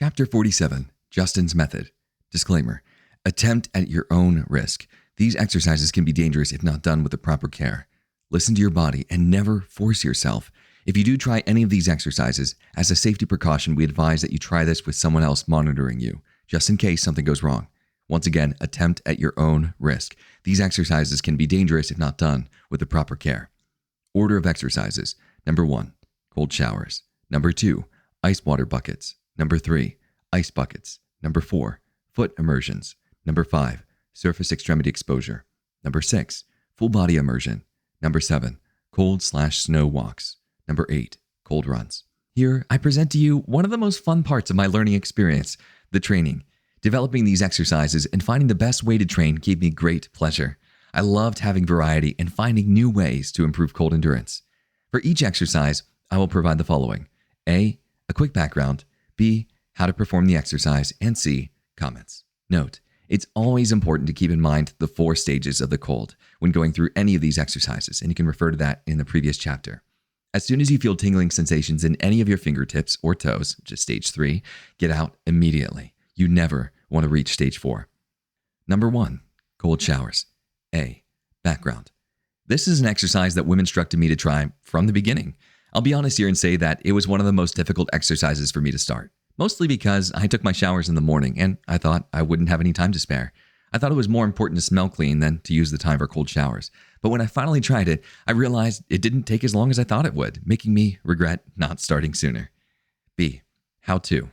Chapter 47, Justin's Method. Disclaimer: attempt at your own risk. These exercises can be dangerous if not done with the proper care. Listen to your body and never force yourself. If you do try any of these exercises, as a safety precaution, we advise that you try this with someone else monitoring you, just in case something goes wrong. Once again, attempt at your own risk. These exercises can be dangerous if not done with the proper care. Order of exercises. Number 1, cold showers. Number 2, ice water buckets. Number 3, ice buckets. Number 4, foot immersions. Number 5, surface extremity exposure. Number 6, full body immersion. Number 7, cold/snow walks. Number 8, cold runs. Here, I present to you one of the most fun parts of my learning experience, the training. Developing these exercises and finding the best way to train gave me great pleasure. I loved having variety and finding new ways to improve cold endurance. For each exercise, I will provide the following: A, a quick background; B, how to perform the exercise; and C, comments. Note: it's always important to keep in mind the 4 stages of the cold when going through any of these exercises, and you can refer to that in the previous chapter. As soon as you feel tingling sensations in any of your fingertips or toes, which is stage 3, get out immediately. You never want to reach stage 4. Number 1, cold showers. A, background. This is an exercise that Wim instructed me to try from the beginning. I'll be honest here and say that it was one of the most difficult exercises for me to start. Mostly because I took my showers in the morning and I thought I wouldn't have any time to spare. I thought it was more important to smell clean than to use the time for cold showers. But when I finally tried it, I realized it didn't take as long as I thought it would, making me regret not starting sooner. B, how to.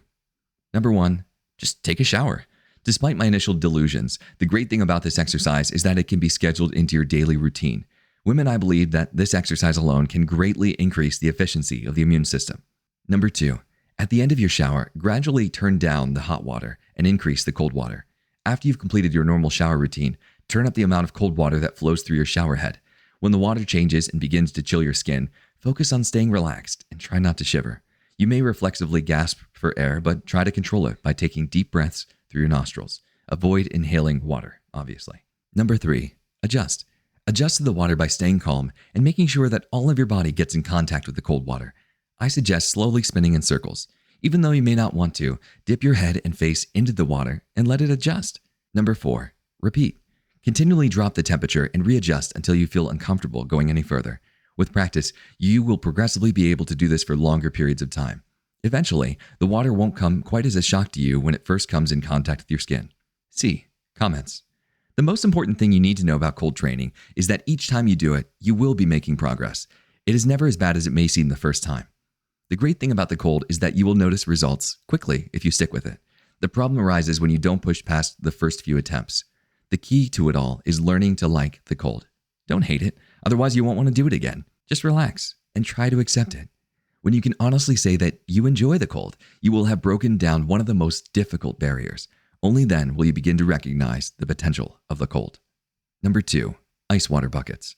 Number 1, just take a shower. Despite my initial delusions, the great thing about this exercise is that it can be scheduled into your daily routine. Wim and I believe that this exercise alone can greatly increase the efficiency of the immune system. Number 2, at the end of your shower, gradually turn down the hot water and increase the cold water. After you've completed your normal shower routine, turn up the amount of cold water that flows through your shower head. When the water changes and begins to chill your skin, focus on staying relaxed and try not to shiver. You may reflexively gasp for air, but try to control it by taking deep breaths through your nostrils. Avoid inhaling water, obviously. Number 3, adjust. Adjust to the water by staying calm and making sure that all of your body gets in contact with the cold water. I suggest slowly spinning in circles. Even though you may not want to, dip your head and face into the water and let it adjust. Number 4, repeat. Continually drop the temperature and readjust until you feel uncomfortable going any further. With practice, you will progressively be able to do this for longer periods of time. Eventually, the water won't come quite as a shock to you when it first comes in contact with your skin. C, comments. The most important thing you need to know about cold training is that each time you do it, you will be making progress. It is never as bad as it may seem the first time. The great thing about the cold is that you will notice results quickly if you stick with it. The problem arises when you don't push past the first few attempts. The key to it all is learning to like the cold. Don't hate it, otherwise you won't want to do it again. Just relax and try to accept it. When you can honestly say that you enjoy the cold, you will have broken down one of the most difficult barriers. Only then will you begin to recognize the potential of the cold. Number 2, ice water buckets.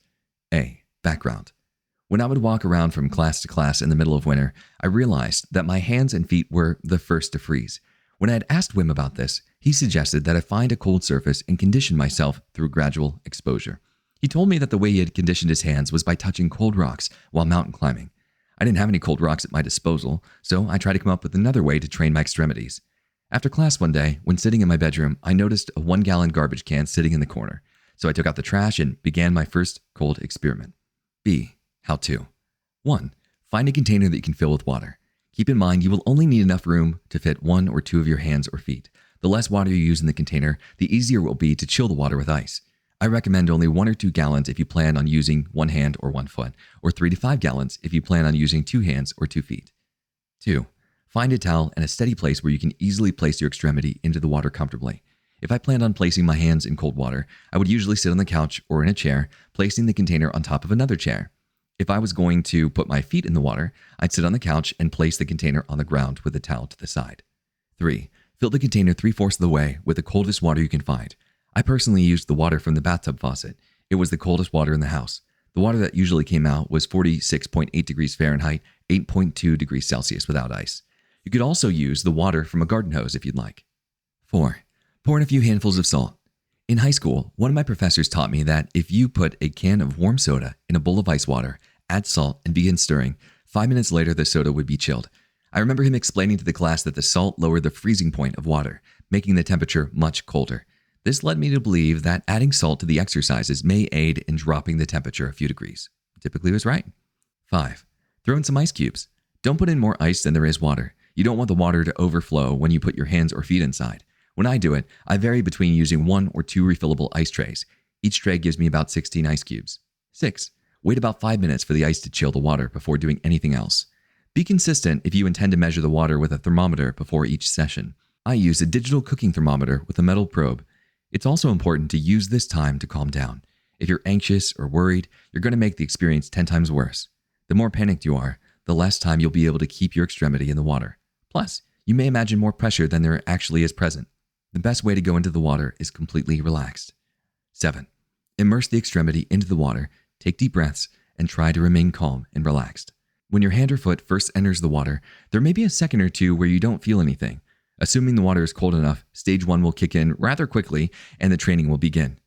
A, background. When I would walk around from class to class in the middle of winter, I realized that my hands and feet were the first to freeze. When I had asked Wim about this, he suggested that I find a cold surface and condition myself through gradual exposure. He told me that the way he had conditioned his hands was by touching cold rocks while mountain climbing. I didn't have any cold rocks at my disposal, so I tried to come up with another way to train my extremities. After class one day, when sitting in my bedroom, I noticed a 1-gallon garbage can sitting in the corner. So I took out the trash and began my first cold experiment. B, how to. 1, find a container that you can fill with water. Keep in mind you will only need enough room to fit 1 or 2 of your hands or feet. The less water you use in the container, the easier it will be to chill the water with ice. I recommend only 1 or 2 gallons if you plan on using 1 hand or 1 foot, or 3 to 5 gallons if you plan on using 2 hands or 2 feet. 2, find a towel and a steady place where you can easily place your extremity into the water comfortably. If I planned on placing my hands in cold water, I would usually sit on the couch or in a chair, placing the container on top of another chair. If I was going to put my feet in the water, I'd sit on the couch and place the container on the ground with the towel to the side. 3, fill the container 3/4 of the way with the coldest water you can find. I personally used the water from the bathtub faucet. It was the coldest water in the house. The water that usually came out was 46.8 degrees Fahrenheit, 8.2 degrees Celsius without ice. You could also use the water from a garden hose if you'd like. 4, pour in a few handfuls of salt. In high school, one of my professors taught me that if you put a can of warm soda in a bowl of ice water, add salt, and begin stirring, 5 minutes later the soda would be chilled. I remember him explaining to the class that the salt lowered the freezing point of water, making the temperature much colder. This led me to believe that adding salt to the exercises may aid in dropping the temperature a few degrees. Typically was right. 5. Throw in some ice cubes. Don't put in more ice than there is water. You don't want the water to overflow when you put your hands or feet inside. When I do it, I vary between using 1 or 2 refillable ice trays. Each tray gives me about 16 ice cubes. 6. Wait about 5 minutes for the ice to chill the water before doing anything else. Be consistent if you intend to measure the water with a thermometer before each session. I use a digital cooking thermometer with a metal probe. It's also important to use this time to calm down. If you're anxious or worried, you're going to make the experience 10 times worse. The more panicked you are, the less time you'll be able to keep your extremity in the water. Plus, you may imagine more pressure than there actually is present. The best way to go into the water is completely relaxed. 7. Immerse the extremity into the water, take deep breaths, and try to remain calm and relaxed. When your hand or foot first enters the water, there may be a second or two where you don't feel anything. Assuming the water is cold enough, stage 1 will kick in rather quickly and the training will begin.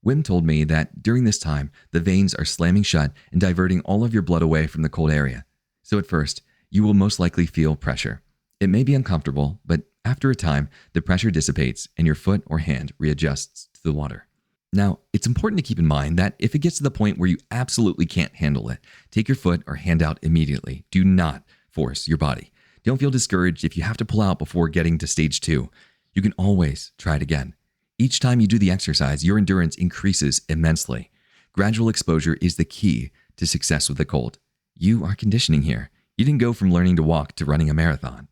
Wim told me that during this time, the veins are slamming shut and diverting all of your blood away from the cold area. So at first, you will most likely feel pressure. It may be uncomfortable, but after a time, the pressure dissipates and your foot or hand readjusts to the water. Now, it's important to keep in mind that if it gets to the point where you absolutely can't handle it, take your foot or hand out immediately. Do not force your body. Don't feel discouraged if you have to pull out before getting to stage 2. You can always try it again. Each time you do the exercise, your endurance increases immensely. Gradual exposure is the key to success with the cold. You are conditioning here. You didn't go from learning to walk to running a marathon.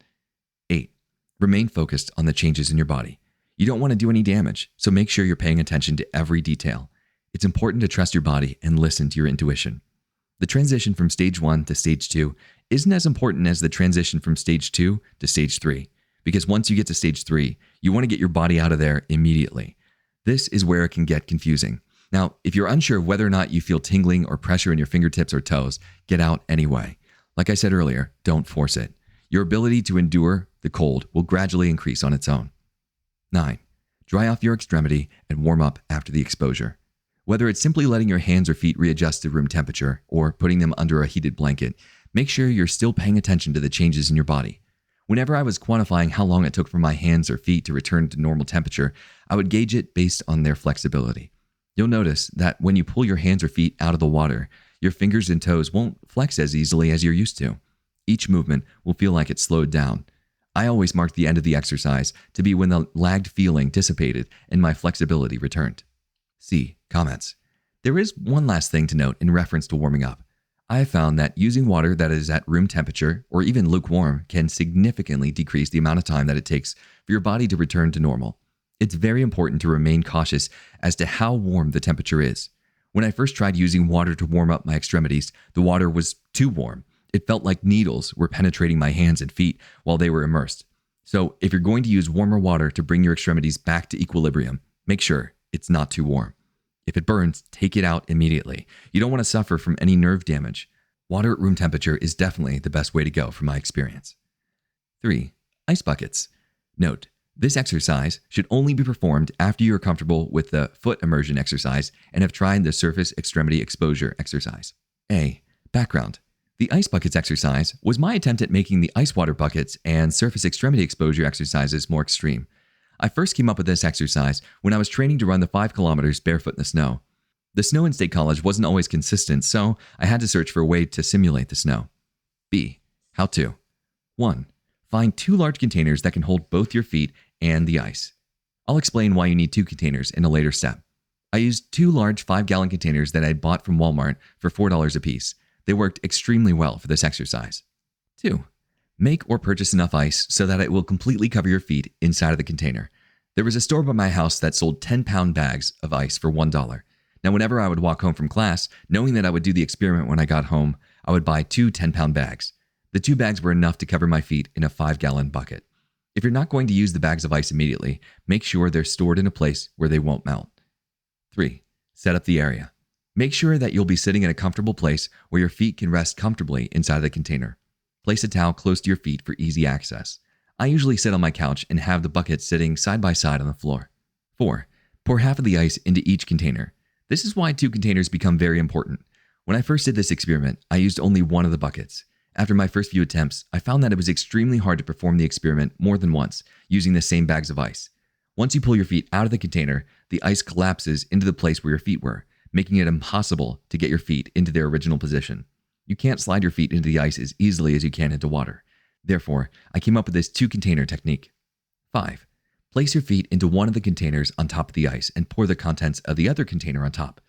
8. Remain focused on the changes in your body. You don't want to do any damage, so make sure you're paying attention to every detail. It's important to trust your body and listen to your intuition. The transition from stage 1 to stage 2 isn't as important as the transition from stage 2 to stage 3, because once you get to stage 3, you want to get your body out of there immediately. This is where it can get confusing. Now, if you're unsure of whether or not you feel tingling or pressure in your fingertips or toes, get out anyway. Like I said earlier, don't force it. Your ability to endure the cold will gradually increase on its own. 9. Dry off your extremity and warm up after the exposure. Whether it's simply letting your hands or feet readjust to room temperature or putting them under a heated blanket, make sure you're still paying attention to the changes in your body. Whenever I was quantifying how long it took for my hands or feet to return to normal temperature, I would gauge it based on their flexibility. You'll notice that when you pull your hands or feet out of the water, your fingers and toes won't flex as easily as you're used to. Each movement will feel like it's slowed down. I always marked the end of the exercise to be when the lagged feeling dissipated and my flexibility returned. C. Comments. There is one last thing to note in reference to warming up. I have found that using water that is at room temperature or even lukewarm can significantly decrease the amount of time that it takes for your body to return to normal. It's very important to remain cautious as to how warm the temperature is. When I first tried using water to warm up my extremities, the water was too warm. It felt like needles were penetrating my hands and feet while they were immersed. So if you're going to use warmer water to bring your extremities back to equilibrium, make sure it's not too warm. If it burns, take it out immediately. You don't want to suffer from any nerve damage. Water at room temperature is definitely the best way to go from my experience. 3. Ice buckets. Note, this exercise should only be performed after you are comfortable with the foot immersion exercise and have tried the surface extremity exposure exercise. A. Background. The ice buckets exercise was my attempt at making the ice water buckets and surface extremity exposure exercises more extreme. I first came up with this exercise when I was training to run the 5 kilometers barefoot in the snow. The snow in State College wasn't always consistent, so I had to search for a way to simulate the snow. B. How to. 1. Find 2 large containers that can hold both your feet and the ice. I'll explain why you need 2 containers in a later step. I used 2 large 5-gallon containers that I had bought from Walmart for $4 a piece. They worked extremely well for this exercise. 2. Make or purchase enough ice so that it will completely cover your feet inside of the container. There was a store by my house that sold 10-pound bags of ice for $1. Now, whenever I would walk home from class, knowing that I would do the experiment when I got home, I would buy 2 10-pound bags. The 2 bags were enough to cover my feet in a 5-gallon bucket. If you're not going to use the bags of ice immediately, make sure they're stored in a place where they won't melt. 3. Set up the area. Make sure that you'll be sitting in a comfortable place where your feet can rest comfortably inside the container. Place a towel close to your feet for easy access. I usually sit on my couch and have the bucket sitting side by side on the floor. 4. Pour half of the ice into each container. This is why 2 containers become very important. When I first did this experiment, I used only one of the buckets. After my first few attempts, I found that it was extremely hard to perform the experiment more than once using the same bags of ice. Once you pull your feet out of the container, the ice collapses into the place where your feet were, making it impossible to get your feet into their original position. You can't slide your feet into the ice as easily as you can into water. Therefore, I came up with this 2-container technique. 5. Place your feet into one of the containers on top of the ice and pour the contents of the other container on top.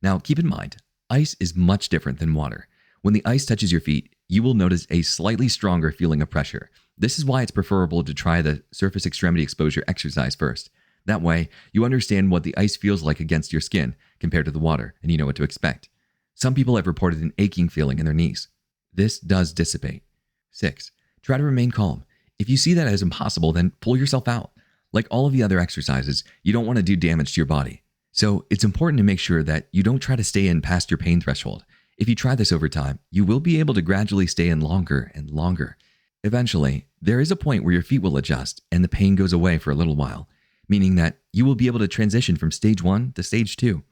Now, keep in mind, ice is much different than water. When the ice touches your feet, you will notice a slightly stronger feeling of pressure. This is why it's preferable to try the surface extremity exposure exercise first. That way, you understand what the ice feels like against your skin compared to the water, and you know what to expect. Some people have reported an aching feeling in their knees. This does dissipate. 6. Try to remain calm. If you see that as impossible, then pull yourself out. Like all of the other exercises, you don't want to do damage to your body. So it's important to make sure that you don't try to stay in past your pain threshold. If you try this over time, you will be able to gradually stay in longer and longer. Eventually, there is a point where your feet will adjust and the pain goes away for a little while, meaning that you will be able to transition from stage 1 to stage 2.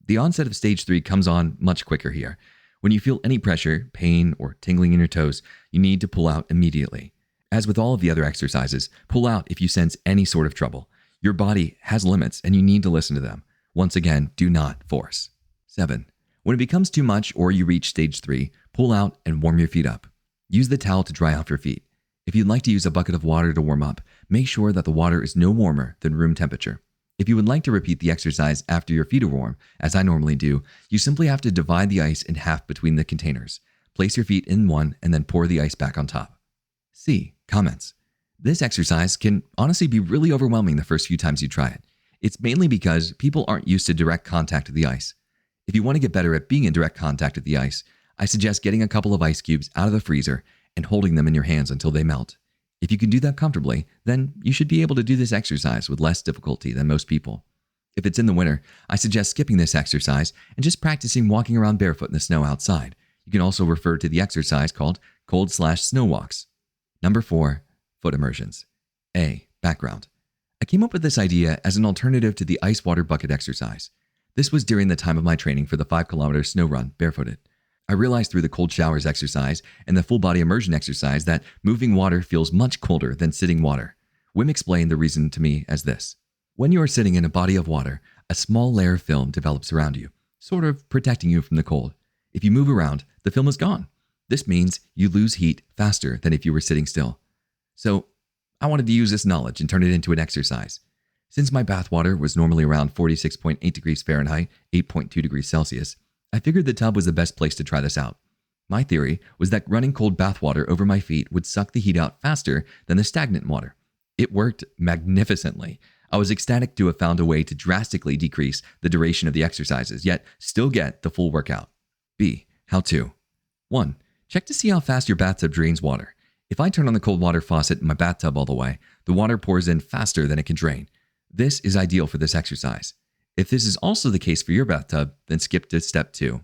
The onset of stage 3 comes on much quicker here. When you feel any pressure, pain, or tingling in your toes, you need to pull out immediately. As with all of the other exercises, pull out if you sense any sort of trouble. Your body has limits and you need to listen to them. Once again, do not force. 7. When it becomes too much or you reach stage 3, pull out and warm your feet up. Use the towel to dry off your feet. If you'd like to use a bucket of water to warm up, make sure that the water is no warmer than room temperature. If you would like to repeat the exercise after your feet are warm, as I normally do, you simply have to divide the ice in half between the containers. Place your feet in one and then pour the ice back on top. C. Comments. This exercise can honestly be really overwhelming the first few times you try it. It's mainly because people aren't used to direct contact with the ice. If you want to get better at being in direct contact with the ice, I suggest getting a couple of ice cubes out of the freezer and holding them in your hands until they melt. If you can do that comfortably, then you should be able to do this exercise with less difficulty than most people. If it's in the winter, I suggest skipping this exercise and just practicing walking around barefoot in the snow outside. You can also refer to the exercise called cold/snow walks. Number 4, foot immersions. A. Background. I came up with this idea as an alternative to the ice water bucket exercise. This was during the time of my training for the 5-kilometer snow run barefooted. I realized through the cold showers exercise and the full body immersion exercise that moving water feels much colder than sitting water. Wim explained the reason to me as this. When you are sitting in a body of water, a small layer of film develops around you, sort of protecting you from the cold. If you move around, the film is gone. This means you lose heat faster than if you were sitting still. So I wanted to use this knowledge and turn it into an exercise. Since my bath water was normally around 46.8 degrees Fahrenheit, 8.2 degrees Celsius, I figured the tub was the best place to try this out. My theory was that running cold bath water over my feet would suck the heat out faster than the stagnant water. It worked magnificently. I was ecstatic to have found a way to drastically decrease the duration of the exercises, yet still get the full workout. B. How to. 1. Check to see how fast your bathtub drains water. If I turn on the cold water faucet in my bathtub all the way, the water pours in faster than it can drain. This is ideal for this exercise. If this is also the case for your bathtub, then skip to step 2.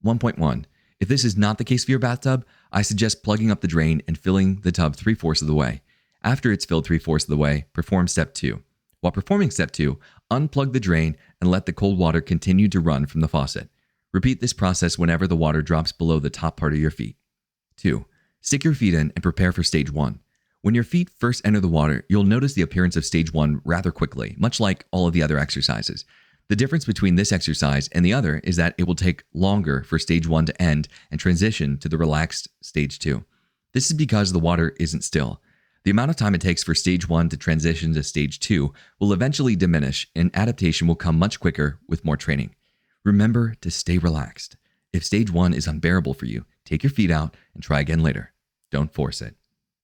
1.1. If this is not the case for your bathtub, I suggest plugging up the drain and filling the tub 3/4 of the way. After it's filled 3/4 of the way, perform step 2. While performing step 2, unplug the drain and let the cold water continue to run from the faucet. Repeat this process whenever the water drops below the top part of your feet. 2. Stick your feet in and prepare for stage 1. When your feet first enter the water, you'll notice the appearance of stage 1 rather quickly, much like all of the other exercises. The difference between this exercise and the other is that it will take longer for stage 1 to end and transition to the relaxed stage 2. This is because the water isn't still. The amount of time it takes for stage 1 to transition to stage 2 will eventually diminish, and adaptation will come much quicker with more training. Remember to stay relaxed. If stage 1 is unbearable for you, take your feet out and try again later. Don't force it.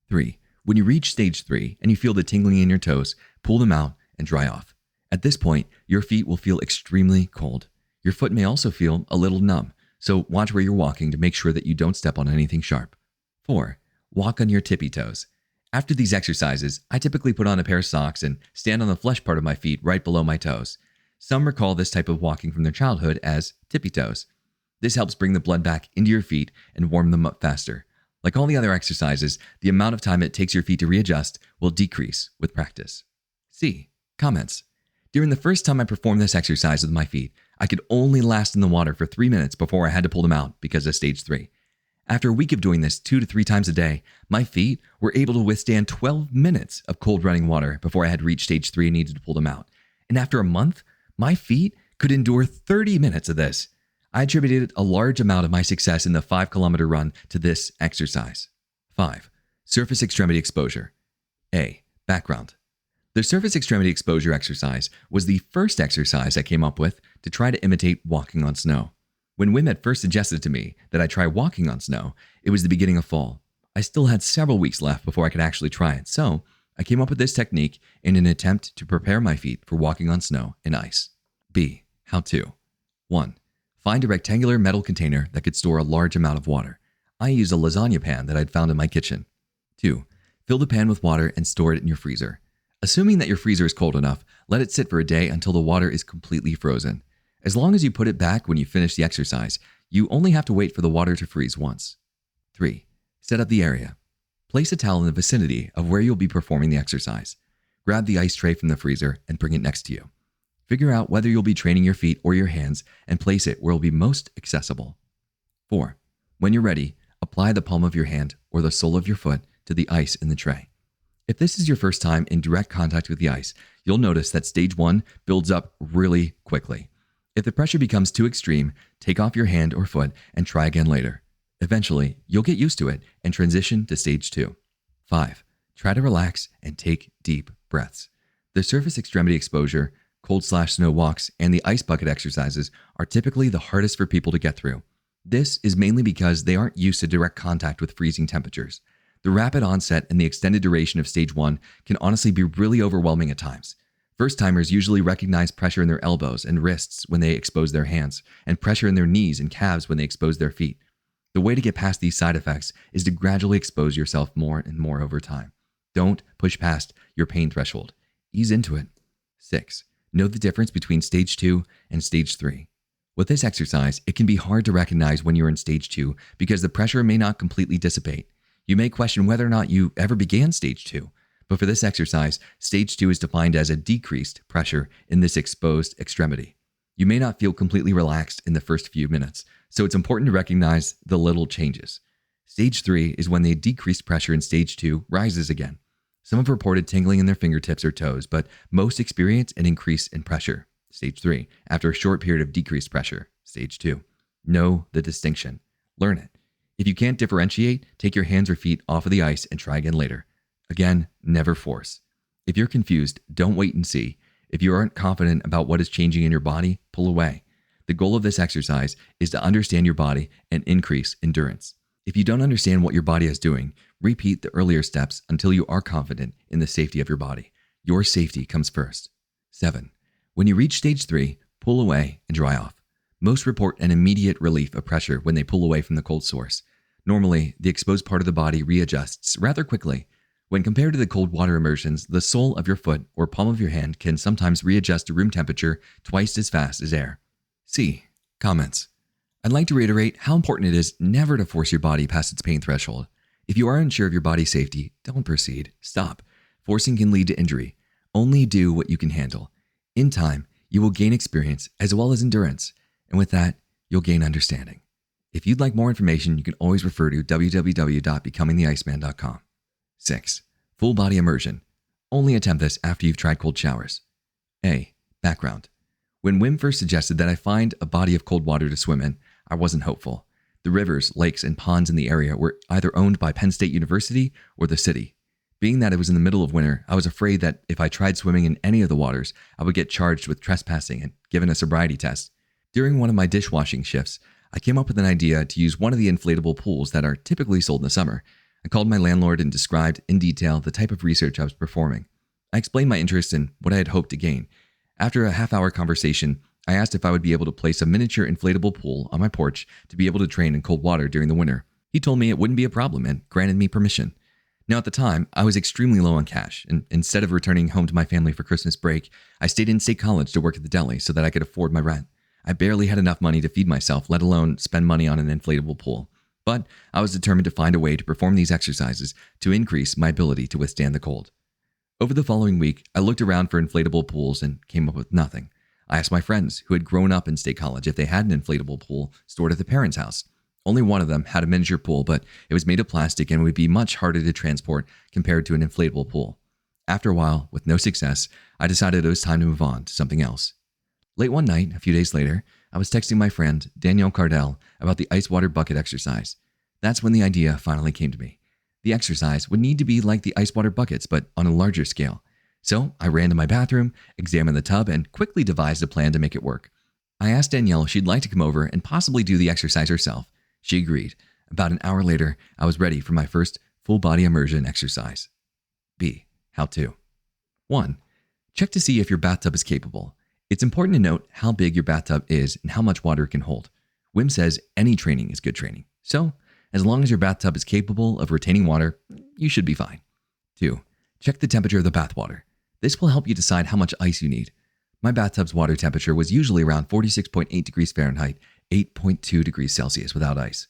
3. When you reach stage 3 and you feel the tingling in your toes, pull them out and dry off. At this point, your feet will feel extremely cold. Your foot may also feel a little numb, so watch where you're walking to make sure that you don't step on anything sharp. 4. Walk on your tippy toes. After these exercises, I typically put on a pair of socks and stand on the flesh part of my feet right below my toes. Some recall this type of walking from their childhood as tippy toes. This helps bring the blood back into your feet and warm them up faster. Like all the other exercises, the amount of time it takes your feet to readjust will decrease with practice. C. Comments. During the first time I performed this exercise with my feet, I could only last in the water for 3 minutes before I had to pull them out because of stage 3. After a week of doing this 2 to 3 times a day, my feet were able to withstand 12 minutes of cold running water before I had reached stage 3 and needed to pull them out. And after a month, my feet could endure 30 minutes of this. I attributed a large amount of my success in the 5-kilometer run to this exercise. 5. Surface extremity exposure. A. Background. The surface extremity exposure exercise was the first exercise I came up with to try to imitate walking on snow. When Wim had first suggested to me that I try walking on snow, it was the beginning of fall. I still had several weeks left before I could actually try it, so I came up with this technique in an attempt to prepare my feet for walking on snow and ice. B. How to. 1. Find a rectangular metal container that could store a large amount of water. I used a lasagna pan that I'd found in my kitchen. 2. Fill the pan with water and store it in your freezer. Assuming that your freezer is cold enough, let it sit for a day until the water is completely frozen. As long as you put it back when you finish the exercise, you only have to wait for the water to freeze once. 3. Set up the area. Place a towel in the vicinity of where you'll be performing the exercise. Grab the ice tray from the freezer and bring it next to you. Figure out whether you'll be training your feet or your hands and place it where it will be most accessible. 4. When you're ready, apply the palm of your hand or the sole of your foot to the ice in the tray. If this is your first time in direct contact with the ice, you'll notice that stage 1 builds up really quickly. If the pressure becomes too extreme, take off your hand or foot and try again later. Eventually, you'll get used to it and transition to stage 2. 5. Try to relax and take deep breaths. The surface extremity exposure, cold/snow walks, and the ice bucket exercises are typically the hardest for people to get through. This is mainly because they aren't used to direct contact with freezing temperatures. The rapid onset and the extended duration of stage 1 can honestly be really overwhelming at times. First-timers usually recognize pressure in their elbows and wrists when they expose their hands, and pressure in their knees and calves when they expose their feet. The way to get past these side effects is to gradually expose yourself more and more over time. Don't push past your pain threshold. Ease into it. 6. Know the difference between stage 2 and stage 3. With this exercise, it can be hard to recognize when you're in stage 2 because the pressure may not completely dissipate. You may question whether or not you ever began stage 2. But for this exercise, stage 2 is defined as a decreased pressure in this exposed extremity. You may not feel completely relaxed in the first few minutes, so it's important to recognize the little changes. Stage 3 is when the decreased pressure in stage 2 rises again. Some have reported tingling in their fingertips or toes, but most experience an increase in pressure, stage 3, after a short period of decreased pressure, stage 2. Know the distinction. Learn it. If you can't differentiate, take your hands or feet off of the ice and try again later. Again, never force. If you're confused, don't wait and see. If you aren't confident about what is changing in your body, pull away. The goal of this exercise is to understand your body and increase endurance. If you don't understand what your body is doing, repeat the earlier steps until you are confident in the safety of your body. Your safety comes first. 7. When you reach stage 3, pull away and dry off. Most report an immediate relief of pressure when they pull away from the cold source. Normally, the exposed part of the body readjusts rather quickly. When compared to the cold water immersions, the sole of your foot or palm of your hand can sometimes readjust to room temperature twice as fast as air. C. Comments. I'd like to reiterate how important it is never to force your body past its pain threshold. If you are unsure of your body's safety, don't proceed. Stop. Forcing can lead to injury. Only do what you can handle. In time, you will gain experience as well as endurance, and with that, you'll gain understanding. If you'd like more information, you can always refer to www.becomingtheiceman.com. 6. Full body immersion. Only attempt this after you've tried cold showers. A. Background. When Wim first suggested that I find a body of cold water to swim in, I wasn't hopeful. The rivers, lakes, and ponds in the area were either owned by Penn State University or the city. Being that it was in the middle of winter, I was afraid that if I tried swimming in any of the waters, I would get charged with trespassing and given a sobriety test. During one of my dishwashing shifts, I came up with an idea to use one of the inflatable pools that are typically sold in the summer. I called my landlord and described in detail the type of research I was performing. I explained my interest in what I had hoped to gain. After a half-hour conversation, I asked if I would be able to place a miniature inflatable pool on my porch to be able to train in cold water during the winter. He told me it wouldn't be a problem and granted me permission. Now at the time, I was extremely low on cash, and instead of returning home to my family for Christmas break, I stayed in state college to work at the deli so that I could afford my rent. I barely had enough money to feed myself, let alone spend money on an inflatable pool. But I was determined to find a way to perform these exercises to increase my ability to withstand the cold. Over the following week, I looked around for inflatable pools and came up with nothing. I asked my friends who had grown up in state college if they had an inflatable pool stored at their parents' house. Only one of them had a miniature pool, but it was made of plastic and would be much harder to transport compared to an inflatable pool. After a while, with no success, I decided it was time to move on to something else. Late one night, a few days later, I was texting my friend, Danielle Cardell, about the ice water bucket exercise. That's when the idea finally came to me. The exercise would need to be like the ice water buckets, but on a larger scale. So I ran to my bathroom, examined the tub, and quickly devised a plan to make it work. I asked Danielle if she'd like to come over and possibly do the exercise herself. She agreed. About an hour later, I was ready for my first full body immersion exercise. B. How to. 1. Check to see if your bathtub is capable. It's important to note how big your bathtub is and how much water it can hold. Wim says any training is good training. So, as long as your bathtub is capable of retaining water, you should be fine. 2. Check the temperature of the bath water. This will help you decide how much ice you need. My bathtub's water temperature was usually around 46.8 degrees Fahrenheit, 8.2 degrees Celsius without ice.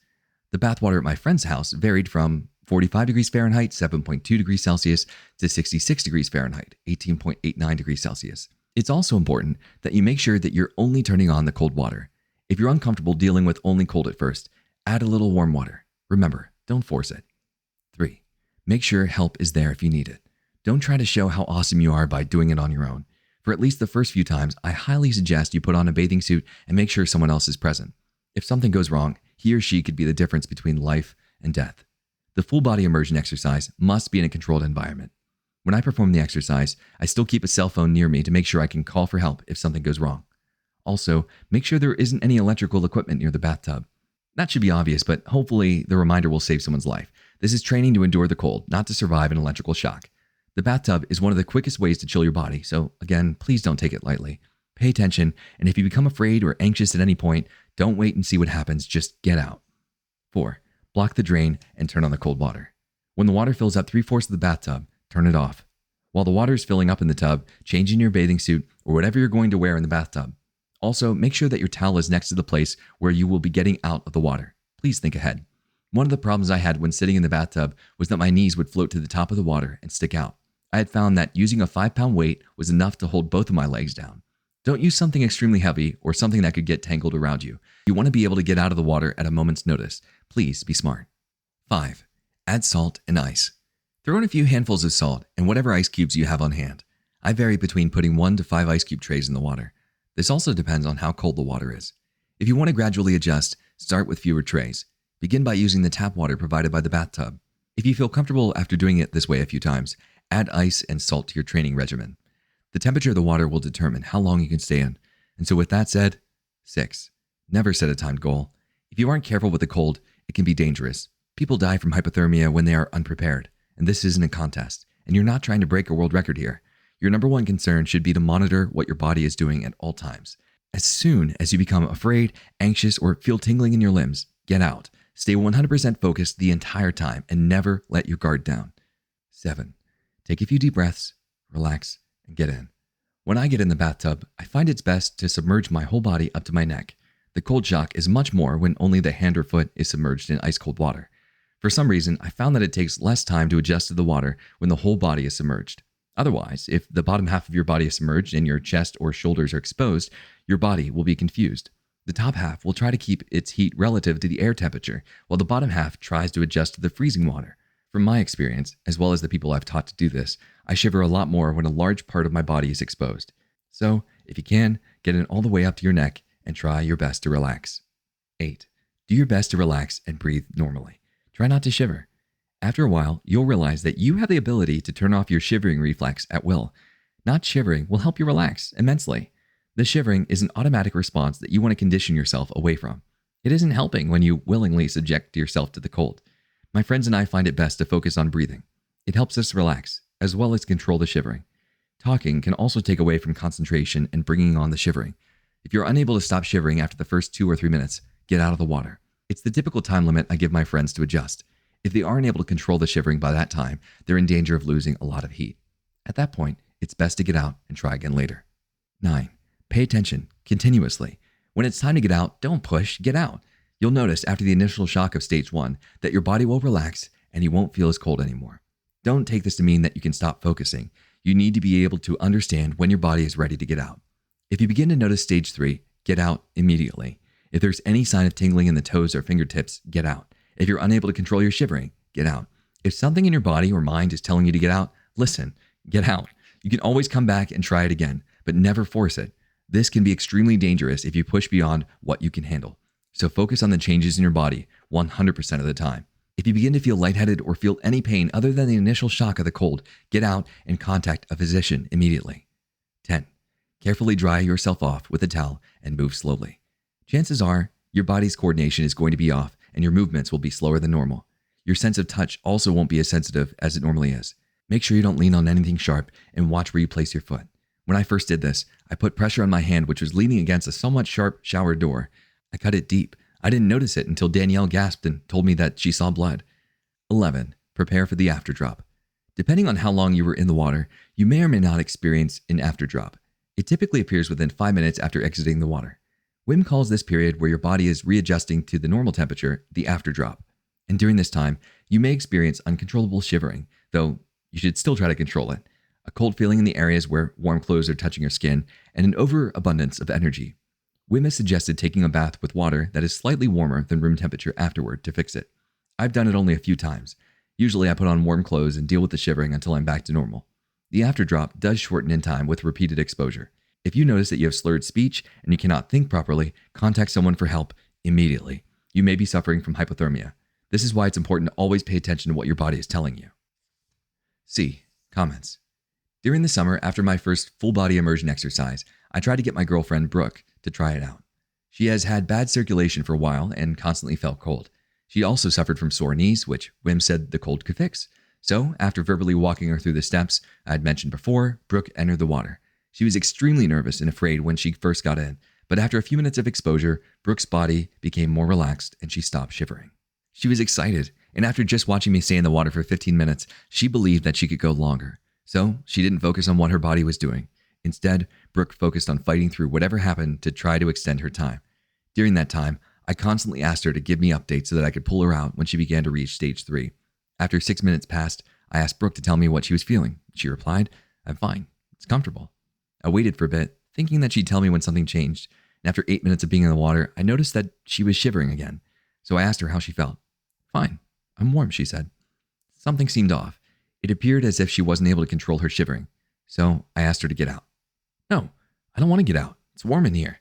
The bath water at my friend's house varied from 45 degrees Fahrenheit, 7.2 degrees Celsius, to 66 degrees Fahrenheit, 18.89 degrees Celsius. It's also important that you make sure that you're only turning on the cold water. If you're uncomfortable dealing with only cold at first, add a little warm water. Remember, don't force it. 3. Make sure help is there if you need it. Don't try to show how awesome you are by doing it on your own. For at least the first few times, I highly suggest you put on a bathing suit and make sure someone else is present. If something goes wrong, he or she could be the difference between life and death. The full body immersion exercise must be in a controlled environment. When I perform the exercise, I still keep a cell phone near me to make sure I can call for help if something goes wrong. Also, make sure there isn't any electrical equipment near the bathtub. That should be obvious, but hopefully the reminder will save someone's life. This is training to endure the cold, not to survive an electrical shock. The bathtub is one of the quickest ways to chill your body, so again, please don't take it lightly. Pay attention, and if you become afraid or anxious at any point, don't wait and see what happens, just get out. 4. Block the drain and turn on the cold water. When the water fills up 3/4 of the bathtub, turn it off. While the water is filling up in the tub, change in your bathing suit or whatever you're going to wear in the bathtub. Also, make sure that your towel is next to the place where you will be getting out of the water. Please think ahead. One of the problems I had when sitting in the bathtub was that my knees would float to the top of the water and stick out. I had found that using a 5-pound weight was enough to hold both of my legs down. Don't use something extremely heavy or something that could get tangled around you. You want to be able to get out of the water at a moment's notice. Please be smart. 5. Add salt and ice. Throw in a few handfuls of salt and whatever ice cubes you have on hand. I vary between putting 1 to 5 ice cube trays in the water. This also depends on how cold the water is. If you want to gradually adjust, start with fewer trays. Begin by using the tap water provided by the bathtub. If you feel comfortable after doing it this way a few times, add ice and salt to your training regimen. The temperature of the water will determine how long you can stay in. And so with that said, 6. Never set a timed goal. If you aren't careful with the cold, it can be dangerous. People die from hypothermia when they are unprepared. And this isn't a contest. And you're not trying to break a world record here. Your number one concern should be to monitor what your body is doing at all times. As soon as you become afraid, anxious, or feel tingling in your limbs, get out. Stay 100% focused the entire time and never let your guard down. 7. Take a few deep breaths, relax, and get in. When I get in the bathtub, I find it's best to submerge my whole body up to my neck. The cold shock is much more when only the hand or foot is submerged in ice cold water. For some reason, I found that it takes less time to adjust to the water when the whole body is submerged. Otherwise, if the bottom half of your body is submerged and your chest or shoulders are exposed, your body will be confused. The top half will try to keep its heat relative to the air temperature, while the bottom half tries to adjust to the freezing water. From my experience, as well as the people I've taught to do this, I shiver a lot more when a large part of my body is exposed. So, if you can, get in all the way up to your neck and try your best to relax. 8. Do your best to relax and breathe normally. Try not to shiver. After a while, you'll realize that you have the ability to turn off your shivering reflex at will. Not shivering will help you relax immensely. The shivering is an automatic response that you want to condition yourself away from. It isn't helping when you willingly subject yourself to the cold. My friends and I find it best to focus on breathing. It helps us relax, as well as control the shivering. Talking can also take away from concentration and bringing on the shivering. If you're unable to stop shivering after the first 2 or 3 minutes, get out of the water. It's the typical time limit I give my friends to adjust. If they aren't able to control the shivering by that time, they're in danger of losing a lot of heat. At that point, it's best to get out and try again later. 9. Pay attention continuously. When it's time to get out, don't push, get out. You'll notice after the initial shock of stage 1 that your body will relax and you won't feel as cold anymore. Don't take this to mean that you can stop focusing. You need to be able to understand when your body is ready to get out. If you begin to notice stage 3, get out immediately. If there's any sign of tingling in the toes or fingertips, get out. If you're unable to control your shivering, get out. If something in your body or mind is telling you to get out, listen, get out. You can always come back and try it again, but never force it. This can be extremely dangerous if you push beyond what you can handle. So focus on the changes in your body 100% of the time. If you begin to feel lightheaded or feel any pain other than the initial shock of the cold, get out and contact a physician immediately. 10. Carefully dry yourself off with a towel and move slowly. Chances are your body's coordination is going to be off and your movements will be slower than normal. Your sense of touch also won't be as sensitive as it normally is. Make sure you don't lean on anything sharp and watch where you place your foot. When I first did this, I put pressure on my hand, which was leaning against a somewhat sharp shower door. I cut it deep. I didn't notice it until Danielle gasped and told me that she saw blood. 11. Prepare for the afterdrop. Depending on how long you were in the water, you may or may not experience an afterdrop. It typically appears within 5 minutes after exiting the water. Wim calls this period where your body is readjusting to the normal temperature the afterdrop. And during this time, you may experience uncontrollable shivering, though you should still try to control it, a cold feeling in the areas where warm clothes are touching your skin, and an overabundance of energy. Wim has suggested taking a bath with water that is slightly warmer than room temperature afterward to fix it. I've done it only a few times. Usually I put on warm clothes and deal with the shivering until I'm back to normal. The afterdrop does shorten in time with repeated exposure. If you notice that you have slurred speech and you cannot think properly, contact someone for help immediately. You may be suffering from hypothermia. This is why it's important to always pay attention to what your body is telling you. C. Comments. During the summer, after my first full-body immersion exercise, I tried to get my girlfriend, Brooke, to try it out. She has had bad circulation for a while and constantly felt cold. She also suffered from sore knees, which Wim said the cold could fix. So, after verbally walking her through the steps I had mentioned before, Brooke entered the water. She was extremely nervous and afraid when she first got in, but after a few minutes of exposure, Brooke's body became more relaxed and she stopped shivering. She was excited, and after just watching me stay in the water for 15 minutes, she believed that she could go longer. So, she didn't focus on what her body was doing. Instead, Brooke focused on fighting through whatever happened to try to extend her time. During that time, I constantly asked her to give me updates so that I could pull her out when she began to reach stage 3. After 6 minutes passed, I asked Brooke to tell me what she was feeling. She replied, "I'm fine. It's comfortable." I waited for a bit, thinking that she'd tell me when something changed. And after 8 minutes of being in the water, I noticed that she was shivering again. So I asked her how she felt. "Fine. I'm warm," she said. Something seemed off. It appeared as if she wasn't able to control her shivering. So I asked her to get out. "No, I don't want to get out. It's warm in here."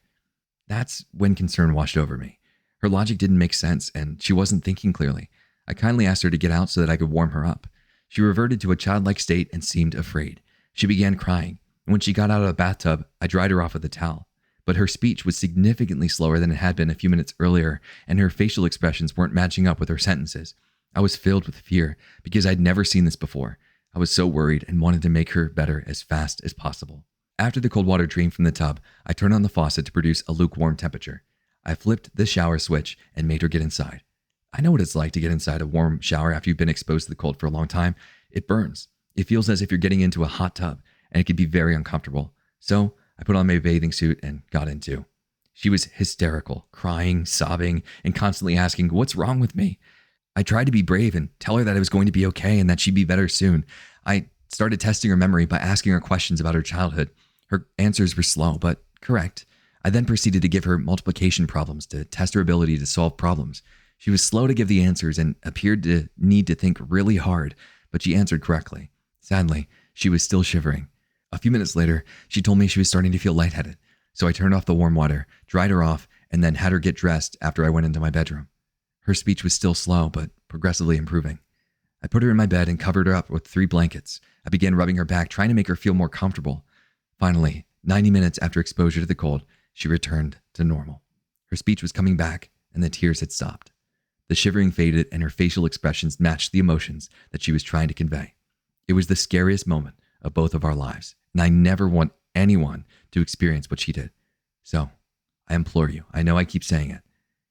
That's when concern washed over me. Her logic didn't make sense, and she wasn't thinking clearly. I kindly asked her to get out so that I could warm her up. She reverted to a childlike state and seemed afraid. She began crying, and when she got out of the bathtub, I dried her off with a towel. But her speech was significantly slower than it had been a few minutes earlier, and her facial expressions weren't matching up with her sentences. I was filled with fear because I'd never seen this before. I was so worried and wanted to make her better as fast as possible. After the cold water drained from the tub, I turned on the faucet to produce a lukewarm temperature. I flipped the shower switch and made her get inside. I know what it's like to get inside a warm shower after you've been exposed to the cold for a long time. It burns. It feels as if you're getting into a hot tub, and it can be very uncomfortable. So I put on my bathing suit and got in too. She was hysterical, crying, sobbing, and constantly asking, "What's wrong with me?" I tried to be brave and tell her that it was going to be okay and that she'd be better soon. I started testing her memory by asking her questions about her childhood. Her answers were slow, but correct. I then proceeded to give her multiplication problems to test her ability to solve problems. She was slow to give the answers and appeared to need to think really hard, but she answered correctly. Sadly, she was still shivering. A few minutes later, she told me she was starting to feel lightheaded. So I turned off the warm water, dried her off, and then had her get dressed after I went into my bedroom. Her speech was still slow, but progressively improving. I put her in my bed and covered her up with 3 blankets. I began rubbing her back, trying to make her feel more comfortable. Finally, 90 minutes after exposure to the cold, she returned to normal. Her speech was coming back, and the tears had stopped. The shivering faded, and her facial expressions matched the emotions that she was trying to convey. It was the scariest moment of both of our lives, and I never want anyone to experience what she did. So, I implore you, I know I keep saying it,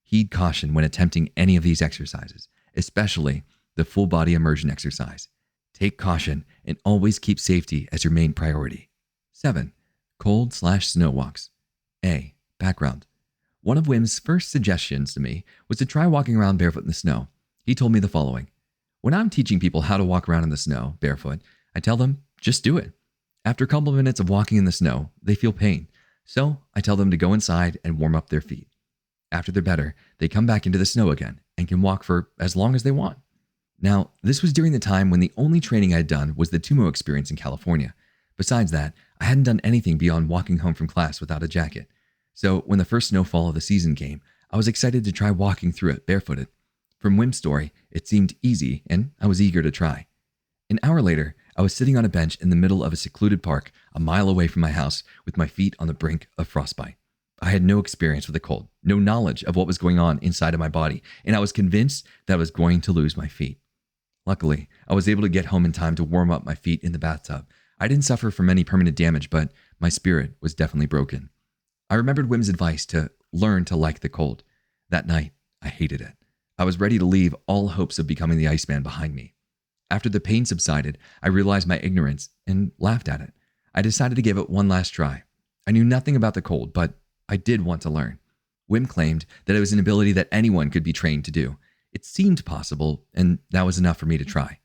heed caution when attempting any of these exercises, especially the full body immersion exercise. Take caution and always keep safety as your main priority. 7. Cold/snow walks. A. Background. One of Wim's first suggestions to me was to try walking around barefoot in the snow. He told me the following: "When I'm teaching people how to walk around in the snow barefoot, I tell them, just do it. After a couple of minutes of walking in the snow, they feel pain. So I tell them to go inside and warm up their feet. After they're better, they come back into the snow again and can walk for as long as they want. Now, this was during the time when the only training I had done was the Tumo experience in California. Besides that, I hadn't done anything beyond walking home from class without a jacket. So when the first snowfall of the season came, I was excited to try walking through it barefooted. From Wim's story, it seemed easy, and I was eager to try. An hour later, I was sitting on a bench in the middle of a secluded park a mile away from my house with my feet on the brink of frostbite. I had no experience with the cold, no knowledge of what was going on inside of my body, and I was convinced that I was going to lose my feet. Luckily, I was able to get home in time to warm up my feet in the bathtub. I didn't suffer from any permanent damage, but my spirit was definitely broken. I remembered Wim's advice to learn to like the cold. That night, I hated it. I was ready to leave all hopes of becoming the Iceman behind me. After the pain subsided, I realized my ignorance and laughed at it. I decided to give it one last try. I knew nothing about the cold, but I did want to learn. Wim claimed that it was an ability that anyone could be trained to do. It seemed possible, and that was enough for me to try.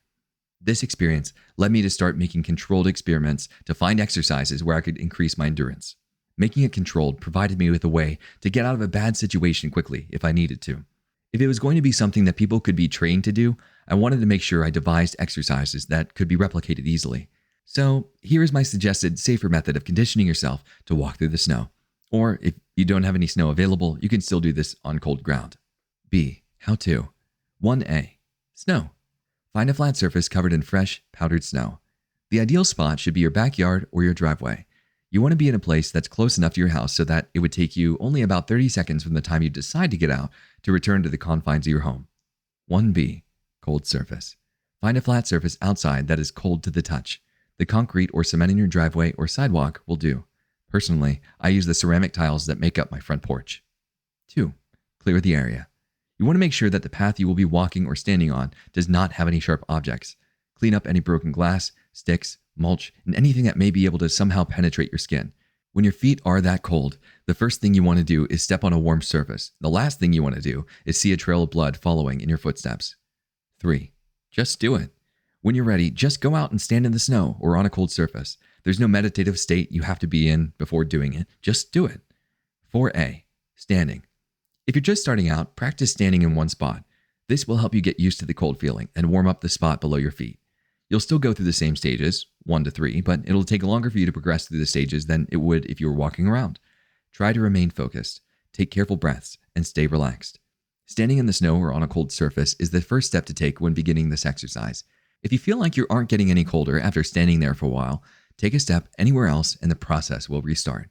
This experience led me to start making controlled experiments to find exercises where I could increase my endurance. Making it controlled provided me with a way to get out of a bad situation quickly if I needed to. If it was going to be something that people could be trained to do, I wanted to make sure I devised exercises that could be replicated easily. So here is my suggested safer method of conditioning yourself to walk through the snow. Or if you don't have any snow available, you can still do this on cold ground. B. How to. 1A. Snow. Find a flat surface covered in fresh, powdered snow. The ideal spot should be your backyard or your driveway. You want to be in a place that's close enough to your house so that it would take you only about 30 seconds from the time you decide to get out to return to the confines of your home. 1B. Cold surface. Find a flat surface outside that is cold to the touch. The concrete or cement in your driveway or sidewalk will do. Personally, I use the ceramic tiles that make up my front porch. 2. Clear the area. You want to make sure that the path you will be walking or standing on does not have any sharp objects. Clean up any broken glass, sticks, mulch, and anything that may be able to somehow penetrate your skin. When your feet are that cold, the first thing you want to do is step on a warm surface. The last thing you want to do is see a trail of blood following in your footsteps. 3. Just do it. When you're ready, just go out and stand in the snow or on a cold surface. There's no meditative state you have to be in before doing it. Just do it. 4A. Standing. If you're just starting out, practice standing in one spot. This will help you get used to the cold feeling and warm up the spot below your feet. You'll still go through the same stages, 1 to 3, but it'll take longer for you to progress through the stages than it would if you were walking around. Try to remain focused, take careful breaths, and stay relaxed. Standing in the snow or on a cold surface is the first step to take when beginning this exercise. If you feel like you aren't getting any colder after standing there for a while, take a step anywhere else and the process will restart.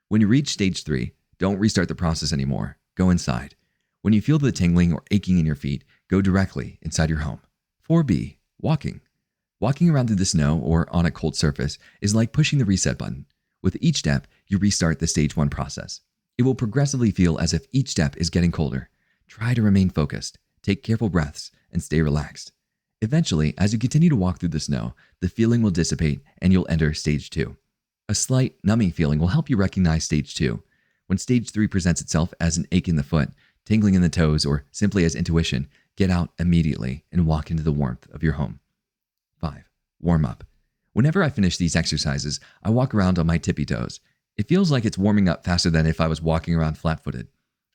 When you reach stage 3, don't restart the process anymore. Go inside. When you feel the tingling or aching in your feet, go directly inside your home. 4B. Walking. Walking around through the snow or on a cold surface is like pushing the reset button. With each step, you restart the stage 1 process. It will progressively feel as if each step is getting colder. Try to remain focused, take careful breaths, and stay relaxed. Eventually, as you continue to walk through the snow, the feeling will dissipate and you'll enter stage 2. A slight numbing feeling will help you recognize stage 2. When stage 3 presents itself as an ache in the foot, tingling in the toes, or simply as intuition, get out immediately and walk into the warmth of your home. 5. Warm up. Whenever I finish these exercises, I walk around on my tippy toes. It feels like it's warming up faster than if I was walking around flat-footed.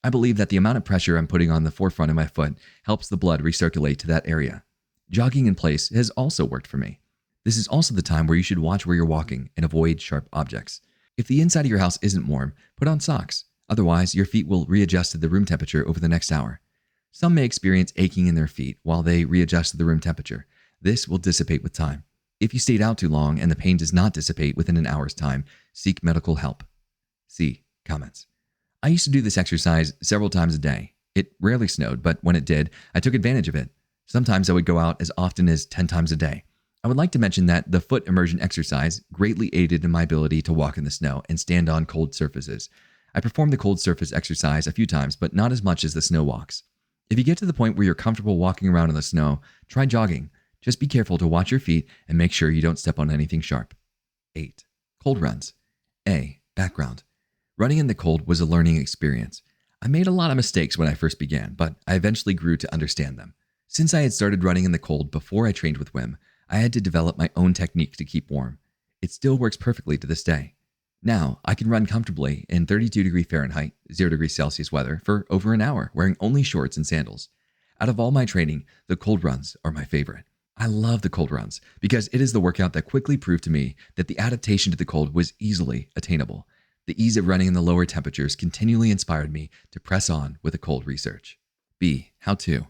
I believe that the amount of pressure I'm putting on the forefront of my foot helps the blood recirculate to that area. Jogging in place has also worked for me. This is also the time where you should watch where you're walking and avoid sharp objects. If the inside of your house isn't warm, put on socks. Otherwise, your feet will readjust to the room temperature over the next hour. Some may experience aching in their feet while they readjust to the room temperature. This will dissipate with time. If you stayed out too long and the pain does not dissipate within an hour's time, seek medical help. C. Comments. I used to do this exercise several times a day. It rarely snowed, but when it did, I took advantage of it. Sometimes I would go out as often as 10 times a day. I would like to mention that the foot immersion exercise greatly aided in my ability to walk in the snow and stand on cold surfaces. I performed the cold surface exercise a few times, but not as much as the snow walks. If you get to the point where you're comfortable walking around in the snow, try jogging. Just be careful to watch your feet and make sure you don't step on anything sharp. 8. Cold runs. A. Background. Running in the cold was a learning experience. I made a lot of mistakes when I first began, but I eventually grew to understand them. Since I had started running in the cold before I trained with Wim, I had to develop my own technique to keep warm. It still works perfectly to this day. Now, I can run comfortably in 32 degree Fahrenheit, 0 degrees Celsius weather for over an hour, wearing only shorts and sandals. Out of all my training, the cold runs are my favorite. I love the cold runs because it is the workout that quickly proved to me that the adaptation to the cold was easily attainable. The ease of running in the lower temperatures continually inspired me to press on with the cold research. B. How to.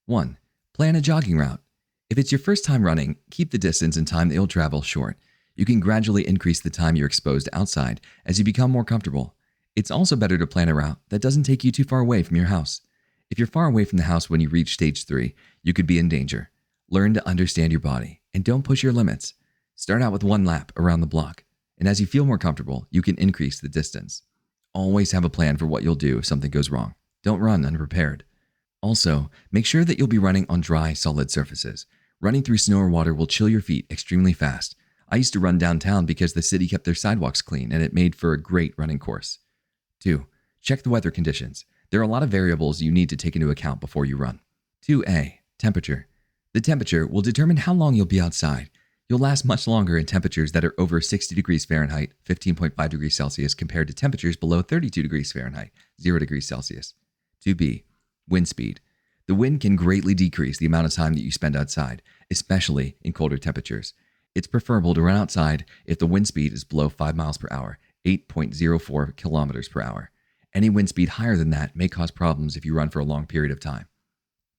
1. Plan a jogging route. If it's your first time running, keep the distance and time that you'll travel short. You can gradually increase the time you're exposed outside as you become more comfortable. It's also better to plan a route that doesn't take you too far away from your house. If you're far away from the house when you reach stage 3, you could be in danger. Learn to understand your body and don't push your limits. Start out with 1 lap around the block, and as you feel more comfortable, you can increase the distance. Always have a plan for what you'll do if something goes wrong. Don't run unprepared. Also, make sure that you'll be running on dry, solid surfaces. Running through snow or water will chill your feet extremely fast. I used to run downtown because the city kept their sidewalks clean and it made for a great running course. 2. Check the weather conditions. There are a lot of variables you need to take into account before you run. 2A. Temperature. The temperature will determine how long you'll be outside. You'll last much longer in temperatures that are over 60 degrees Fahrenheit, 15.5 degrees Celsius, compared to temperatures below 32 degrees Fahrenheit, 0 degrees Celsius. 2B. Wind speed. The wind can greatly decrease the amount of time that you spend outside, especially in colder temperatures. It's preferable to run outside if the wind speed is below 5 miles per hour, 8.04 kilometers per hour. Any wind speed higher than that may cause problems if you run for a long period of time.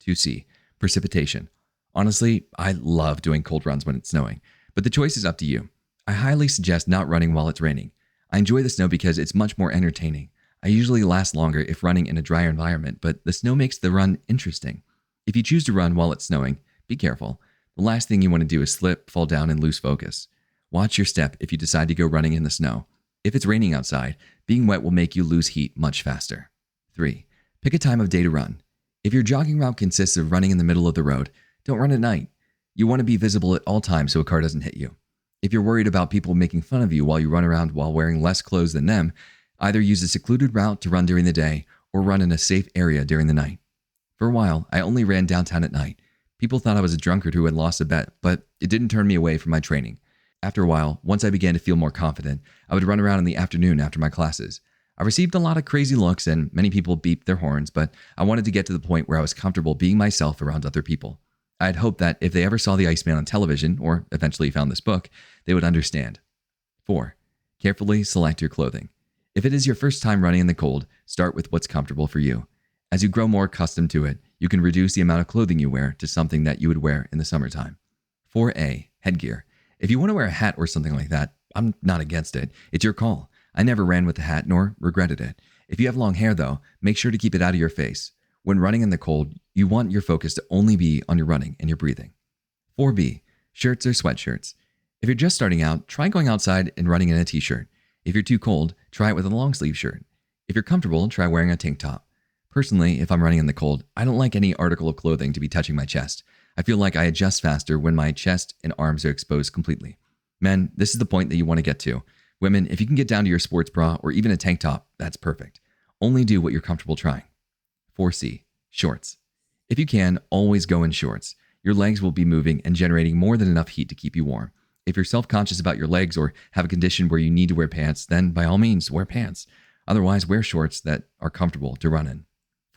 2C. Precipitation. Honestly, I love doing cold runs when it's snowing, but the choice is up to you. I highly suggest not running while it's raining. I enjoy the snow because it's much more entertaining. I usually last longer if running in a drier environment, but the snow makes the run interesting. If you choose to run while it's snowing, be careful. The last thing you want to do is slip, fall down, and lose focus. Watch your step if you decide to go running in the snow. If it's raining outside, being wet will make you lose heat much faster. 3. Pick a time of day to run. If your jogging route consists of running in the middle of the road, don't run at night. You want to be visible at all times so a car doesn't hit you. If you're worried about people making fun of you while you run around while wearing less clothes than them, either use a secluded route to run during the day or run in a safe area during the night. For a while, I only ran downtown at night. People thought I was a drunkard who had lost a bet, but it didn't turn me away from my training. After a while, once I began to feel more confident, I would run around in the afternoon after my classes. I received a lot of crazy looks and many people beeped their horns, but I wanted to get to the point where I was comfortable being myself around other people. I had hoped that if they ever saw the Iceman on television, or eventually found this book, they would understand. 4. Carefully select your clothing. If it is your first time running in the cold, start with what's comfortable for you. As you grow more accustomed to it, you can reduce the amount of clothing you wear to something that you would wear in the summertime. 4A. Headgear. If you want to wear a hat or something like that, I'm not against it. It's your call. I never ran with the hat nor regretted it. If you have long hair though, make sure to keep it out of your face. When running in the cold, you want your focus to only be on your running and your breathing. 4B. Shirts or sweatshirts. If you're just starting out, try going outside and running in a t-shirt. If you're too cold, try it with a long sleeve shirt. If you're comfortable, try wearing a tank top. Personally, if I'm running in the cold, I don't like any article of clothing to be touching my chest. I feel like I adjust faster when my chest and arms are exposed completely. Men, this is the point that you want to get to. Women, if you can get down to your sports bra or even a tank top, that's perfect. Only do what you're comfortable trying. 4C. Shorts. If you can, always go in shorts. Your legs will be moving and generating more than enough heat to keep you warm. If you're self-conscious about your legs or have a condition where you need to wear pants, then by all means, wear pants. Otherwise, wear shorts that are comfortable to run in.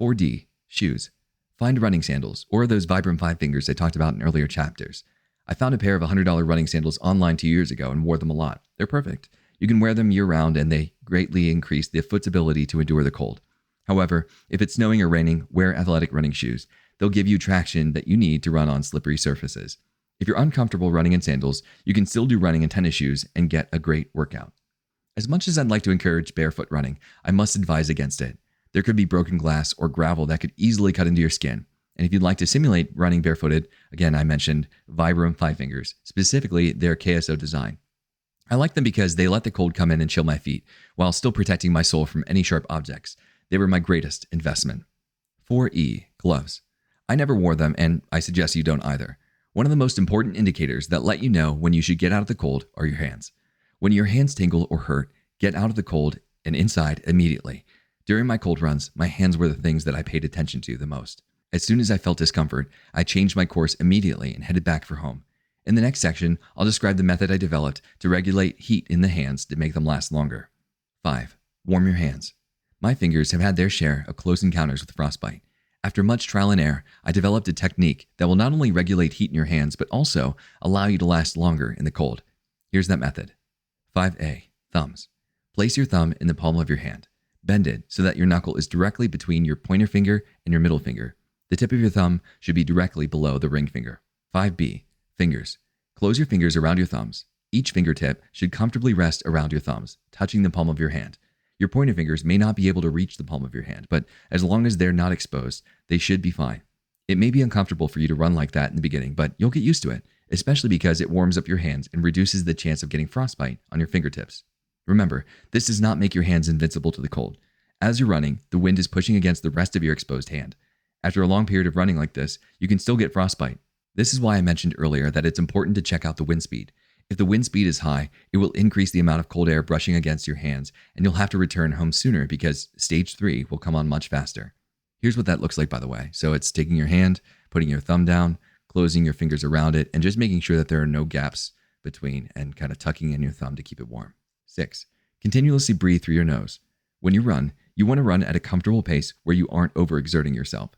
4D. Shoes. Find running sandals or those Vibram 5 fingers I talked about in earlier chapters. I found a pair of $100 running sandals online 2 years ago and wore them a lot. They're perfect. You can wear them year-round and they greatly increase the foot's ability to endure the cold. However, if it's snowing or raining, wear athletic running shoes. They'll give you traction that you need to run on slippery surfaces. If you're uncomfortable running in sandals, you can still do running in tennis shoes and get a great workout. As much as I'd like to encourage barefoot running, I must advise against it. There could be broken glass or gravel that could easily cut into your skin. And if you'd like to simulate running barefooted, again, I mentioned Vibram 5 fingers, specifically their KSO design. I like them because they let the cold come in and chill my feet, while still protecting my sole from any sharp objects. They were my greatest investment. 4E. Gloves. I never wore them, and I suggest you don't either. One of the most important indicators that let you know when you should get out of the cold are your hands. When your hands tingle or hurt, get out of the cold and inside immediately. During my cold runs, my hands were the things that I paid attention to the most. As soon as I felt discomfort, I changed my course immediately and headed back for home. In the next section, I'll describe the method I developed to regulate heat in the hands to make them last longer. 5. Warm your hands. My fingers have had their share of close encounters with frostbite. After much trial and error, I developed a technique that will not only regulate heat in your hands, but also allow you to last longer in the cold. Here's that method. 5A. Thumbs. Place your thumb in the palm of your hand. Bend it so that your knuckle is directly between your pointer finger and your middle finger. The tip of your thumb should be directly below the ring finger. 5B. Fingers. Close your fingers around your thumbs. Each fingertip should comfortably rest around your thumbs, touching the palm of your hand. Your pointer fingers may not be able to reach the palm of your hand, but as long as they're not exposed, they should be fine. It may be uncomfortable for you to run like that in the beginning, but you'll get used to it, especially because it warms up your hands and reduces the chance of getting frostbite on your fingertips. Remember, this does not make your hands invincible to the cold. As you're running, the wind is pushing against the rest of your exposed hand. After a long period of running like this, you can still get frostbite. This is why I mentioned earlier that it's important to check out the wind speed. If the wind speed is high, it will increase the amount of cold air brushing against your hands, and you'll have to return home sooner because stage 3 will come on much faster. Here's what that looks like, by the way. So it's taking your hand, putting your thumb down, closing your fingers around it, and just making sure that there are no gaps between and kind of tucking in your thumb to keep it warm. 6. Continuously breathe through your nose. When you run, you want to run at a comfortable pace where you aren't overexerting yourself.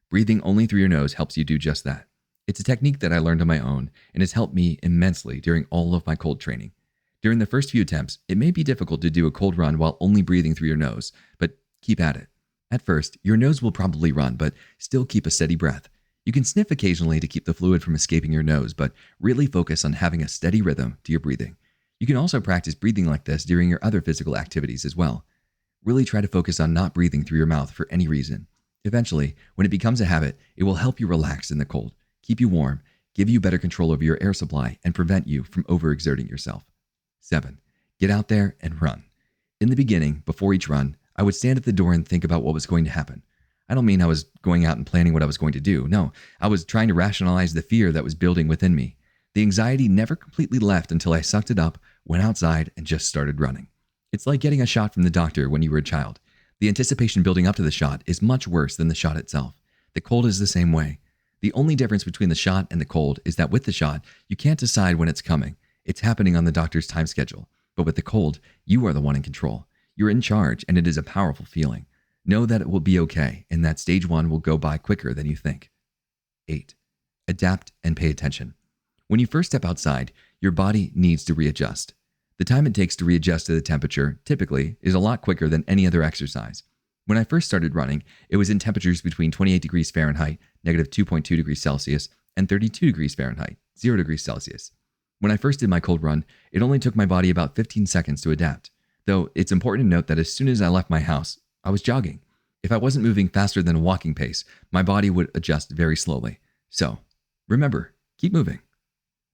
Breathing only through your nose helps you do just that. It's a technique that I learned on my own and has helped me immensely during all of my cold training. During the first few attempts, it may be difficult to do a cold run while only breathing through your nose, but keep at it. At first, your nose will probably run, but still keep a steady breath. You can sniff occasionally to keep the fluid from escaping your nose, but really focus on having a steady rhythm to your breathing. You can also practice breathing like this during your other physical activities as well. Really try to focus on not breathing through your mouth for any reason. Eventually, when it becomes a habit, it will help you relax in the cold, keep you warm, give you better control over your air supply, and prevent you from overexerting yourself. 7. Get out there and run. In the beginning, before each run, I would stand at the door and think about what was going to happen. I don't mean I was going out and planning what I was going to do. No, I was trying to rationalize the fear that was building within me. The anxiety never completely left until I sucked it up, went outside, and just started running. It's like getting a shot from the doctor when you were a child. The anticipation building up to the shot is much worse than the shot itself. The cold is the same way. The only difference between the shot and the cold is that with the shot, you can't decide when it's coming. It's happening on the doctor's time schedule. But with the cold, you are the one in control. You're in charge, and it is a powerful feeling. Know that it will be okay, and that stage 1 will go by quicker than you think. 8. Adapt and pay attention. When you first step outside, your body needs to readjust. The time it takes to readjust to the temperature, typically, is a lot quicker than any other exercise. When I first started running, it was in temperatures between 28 degrees Fahrenheit, negative 2.2 degrees Celsius, and 32 degrees Fahrenheit, 0 degrees Celsius. When I first did my cold run, it only took my body about 15 seconds to adapt. Though it's important to note that as soon as I left my house, I was jogging. If I wasn't moving faster than a walking pace, my body would adjust very slowly. So, remember, keep moving.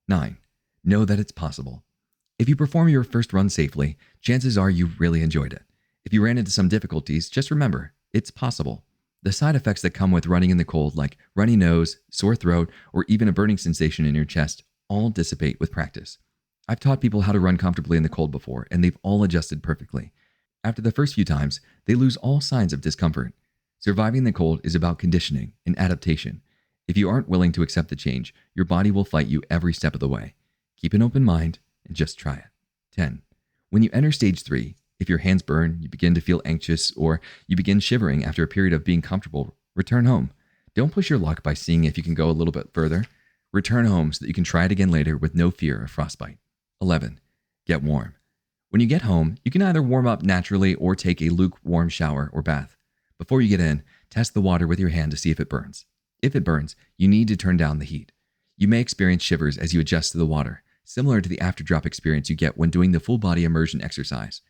9. Know that it's possible. If you perform your first run safely, chances are you really enjoyed it. If you ran into some difficulties, just remember, it's possible. The side effects that come with running in the cold, like runny nose, sore throat, or even a burning sensation in your chest, all dissipate with practice. I've taught people how to run comfortably in the cold before, and they've all adjusted perfectly. After the first few times, they lose all signs of discomfort. Surviving the cold is about conditioning and adaptation. If you aren't willing to accept the change, your body will fight you every step of the way. Keep an open mind and just try it. 10. When you enter stage 3, if your hands burn, you begin to feel anxious, or you begin shivering after a period of being comfortable, return home. Don't push your luck by seeing if you can go a little bit further. Return home so that you can try it again later with no fear of frostbite. 11. Get warm. When you get home, you can either warm up naturally or take a lukewarm shower or bath. Before you get in, test the water with your hand to see if it burns. If it burns, you need to turn down the heat. You may experience shivers as you adjust to the water, similar to the after-drop experience you get when doing the full-body immersion exercise.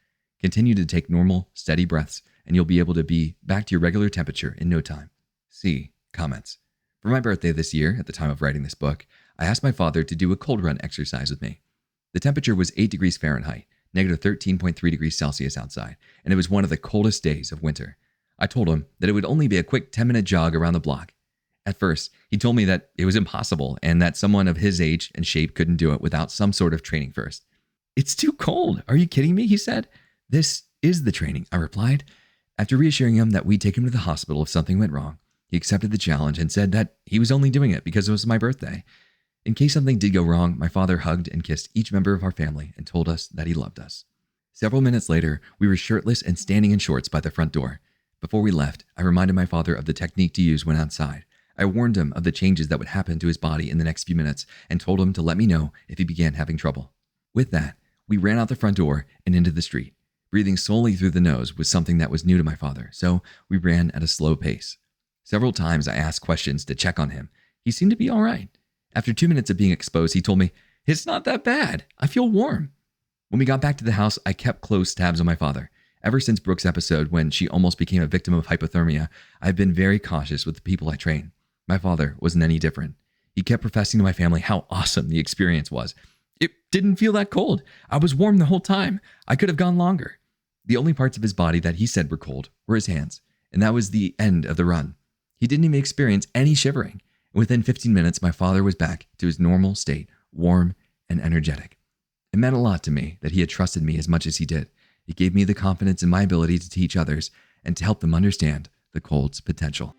Continue to take normal, steady breaths, and you'll be able to be back to your regular temperature in no time. C. Comments. For my birthday this year, at the time of writing this book, I asked my father to do a cold run exercise with me. The temperature was 8 degrees Fahrenheit, negative 13.3 degrees Celsius outside, and it was one of the coldest days of winter. I told him that it would only be a quick 10-minute jog around the block. At first, he told me that it was impossible and that someone of his age and shape couldn't do it without some sort of training first. "It's too cold. Are you kidding me?" he said. "This is the training," I replied. After reassuring him that we'd take him to the hospital if something went wrong, he accepted the challenge and said that he was only doing it because it was my birthday. In case something did go wrong, my father hugged and kissed each member of our family and told us that he loved us. Several minutes later, we were shirtless and standing in shorts by the front door. Before we left, I reminded my father of the technique to use when outside. I warned him of the changes that would happen to his body in the next few minutes and told him to let me know if he began having trouble. With that, we ran out the front door and into the street. Breathing solely through the nose was something that was new to my father, so we ran at a slow pace. Several times I asked questions to check on him. He seemed to be all right. After 2 minutes of being exposed, he told me, "It's not that bad. I feel warm." When we got back to the house, I kept close tabs on my father. Ever since Brooke's episode when she almost became a victim of hypothermia, I've been very cautious with the people I train. My father wasn't any different. He kept professing to my family how awesome the experience was. It didn't feel that cold. I was warm the whole time. I could have gone longer. The only parts of his body that he said were cold were his hands, and that was the end of the run. He didn't even experience any shivering. And within 15 minutes, my father was back to his normal state, warm and energetic. It meant a lot to me that he had trusted me as much as he did. It gave me the confidence in my ability to teach others and to help them understand the cold's potential.